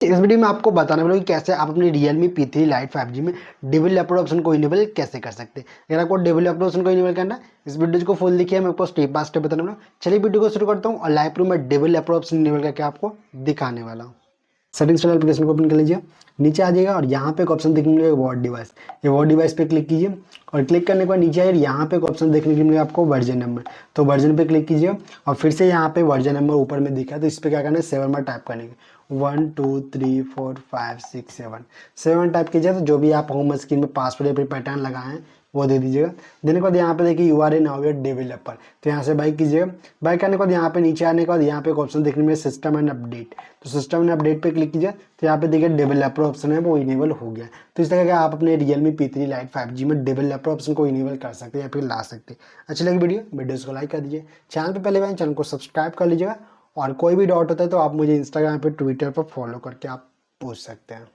इस वीडियो में आपको बताने वाला हूँ कि कैसे आप अपनी Realme P3 Lite 5G में डेवलपर ऑप्शन को इनेबल कैसे कर सकते हैं। अगर आपको डेवलपर ऑप्शन को इनेबल करना है, इस वीडियो को फुल देखिए, मैं आपको स्टेप बाय स्टेप बताने वाला हूँ। चलिए वीडियो को शुरू करता हूँ और लाइव प्रूफ में डेवलपर ऑप्शन इनेबल करके आपको दिखाने वाला हूँ। सेटिंग्स वाले एप्लीकेशन को ओपन कर लीजिए, नीचे आ जाएगा और यहाँ पे एक ऑप्शन देखने को मिलेगा वॉट डिवाइस। ये वॉट डिवाइस पे क्लिक कीजिए और क्लिक करने के बाद नीचे आइए, यहाँ पे एक ऑप्शन देखने को मिलेगा आपको वर्जन नंबर। तो वर्जन पे क्लिक कीजिए और फिर से यहाँ पे वर्जन नंबर ऊपर में दिखा है, तो इस पर क्या करना है, 7 बार टाइप करने के 1 2 3 4 5 6 7 टाइप कीजिए। तो जो भी आप होम स्क्रीन में पासवर्ड या फिर पैटर्न लगाए हैं वो दे दीजिएगा। देने के बाद यहाँ पे देखिए you are a now a developer, तो यहाँ से बाई कीजिएगा। बाई करने के बाद यहाँ पे नीचे आने के बाद यहाँ पे एक ऑप्शन देखने में सिस्टम एंड अपडेट, तो सिस्टम एंड अपडेट पे क्लिक कीजिए। तो यहाँ पे देखिए डेवलपर ऑप्शन है वो इनेबल हो गया। तो इस तरह का आप अपने Realme P3 Lite 5G में डेवलपर ऑप्शन को इनेबल कर सकते हैं या फिर ला सकते हैं। अच्छी लगी वीडियो को लाइक कर दीजिए, चैनल पे पहले बार चैनल को सब्सक्राइब कर लीजिएगा। और कोई भी डाउट होता है तो आप मुझे इंस्टाग्राम पे, ट्विटर पर फॉलो करके आप पूछ सकते हैं।